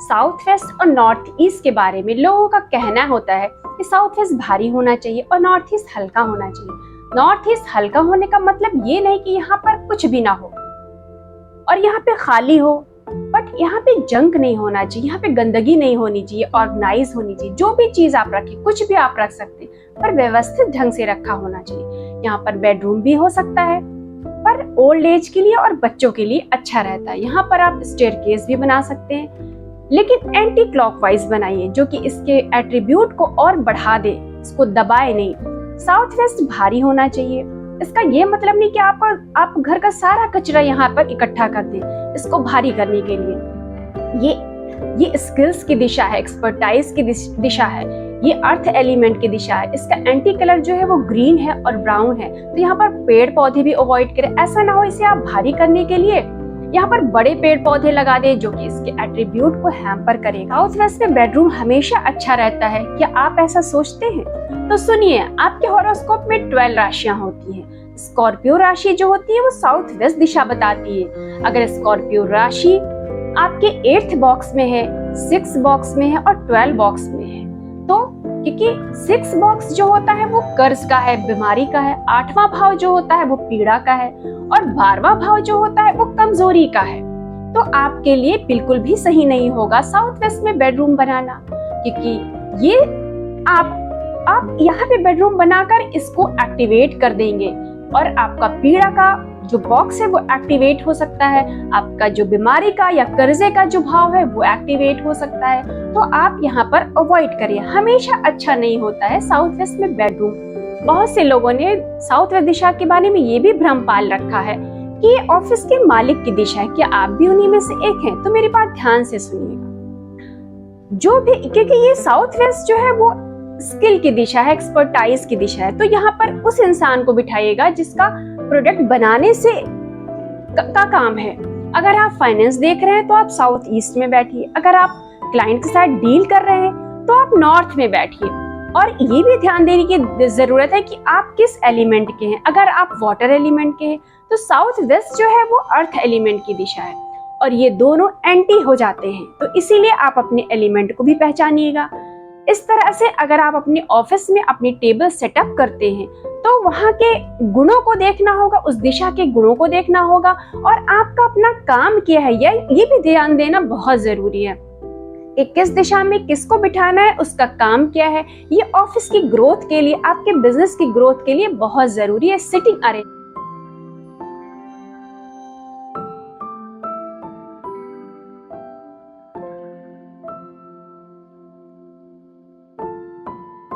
South west और north east के बारे में लोगों का कहना होता है कि साउथ वेस्ट भारी होना चाहिए और नॉर्थ ईस्ट हल्का होना चाहिए। नॉर्थ ईस्ट हल्का होने का मतलब ये नहीं कि यहाँ पर कुछ भी ना हो और यहाँ पे खाली हो, बट यहाँ पे जंक नहीं होना चाहिए, यहाँ पे गंदगी नहीं होनी चाहिए, ऑर्गेनाइज होनी चाहिए। जो भी चीज आप रखें, कुछ भी आप रख सकते हैं, पर व्यवस्थित ढंग से रखा होना चाहिए। यहाँ पर बेडरूम भी हो सकता है, पर ओल्ड एज के लिए और बच्चों के लिए अच्छा रहता है। यहाँ पर आप स्टेयरकेस भी बना सकते हैं, लेकिन एंटी क्लॉकवाइज बनाइए, जो कि इसके एट्रीब्यूट को और बढ़ा दे, इसको दबाए नहीं। साउथ वेस्ट भारी होना चाहिए, इसका ये मतलब नहीं कि आप घर का सारा कचरा यहाँ पर इकट्ठा कर दें इसको भारी करने के लिए। ये स्किल्स की दिशा है, एक्सपर्टाइज की दिशा है, ये अर्थ एलिमेंट की दिशा है। इसका एंटी कलर जो है वो ग्रीन है और ब्राउन है, तो यहाँ पर पेड़ पौधे भी अवॉइड करें। ऐसा ना हो इसे आप भारी करने के लिए यहाँ पर बड़े पेड़ पौधे लगा दे, जो कि इसके एट्रीब्यूट को हैम्पर करेगा। साउथ वेस्ट में बेडरूम हमेशा अच्छा रहता है, क्या आप ऐसा सोचते हैं? तो सुनिए, आपके हॉरोस्कोप में 12 राशियां होती हैं। स्कॉर्पियो राशि जो होती है वो साउथ वेस्ट दिशा बताती है। अगर स्कॉर्पियो राशि आपके 8th बॉक्स में है, 6 बॉक्स में है और 12 बॉक्स में है, तो क्योंकि 6 बॉक्स जो होता है वो कर्ज का है, बीमारी का है, 8वां भाव जो होता है वो पीड़ा का है और 12वां भाव जो होता है वो कमजोरी का है। तो आपके लिए बिल्कुल भी सही नहीं होगा साउथ वेस्ट में बेडरूम बनाना, क्योंकि ये आप यहाँ पे बेडरूम बनाकर इसको एक्टिवेट कर देंगे और आपका पीड़ा का जो बॉक्स है वो एक्टिवेट हो सकता है, आपका जो बीमारी का या कर्जे का जो भाव है वो एक्टिवेट हो सकता है। तो आप यहाँ पर अवॉइड करिए, हमेशा अच्छा नहीं होता है साउथ वेस्ट में बेडरूम। बहुत से लोगों ने साउथ वेस्ट दिशा के बारे में ये भी भ्रम पाल रखा है कि ये ऑफिस के मालिक की दिशा है। क्या आप भी उन्हीं में से एक हैं? तो मेरी बात ध्यान से सुनिएगा। जो भी, क्योंकि ये साउथ वेस्ट जो है वो स्किल की दिशा है, एक्सपर्टाइज की दिशा है, तो यहाँ पर उस इंसान को बिठाइएगा जिसका प्रोडक्ट बनाने से का काम है। अगर आप फाइनेंस देख रहे हैं तो आप साउथ ईस्ट में बैठिए, अगर आप क्लाइंट के साथ डील कर रहे हैं तो आप नॉर्थ में बैठिए। और ये भी ध्यान देने की जरूरत है कि आप किस एलिमेंट के हैं। अगर आप वाटर एलिमेंट के हैं तो साउथ वेस्ट जो है वो अर्थ एलिमेंट की दिशा है और ये दोनों एंटी हो जाते हैं, तो इसीलिए आप अपने एलिमेंट को भी पहचानिएगा। इस तरह से अगर आप अपने ऑफिस में अपनी टेबल सेटअप करते हैं तो वहाँ के गुणों को देखना होगा, उस दिशा के गुणों को देखना होगा और आपका अपना काम क्या है ये भी ध्यान देना बहुत जरूरी है कि किस दिशा में किसको बिठाना है, उसका काम क्या है। ये ऑफिस की ग्रोथ के लिए, आपके बिजनेस की ग्रोथ के लिए बहुत जरूरी है। Sitting arrange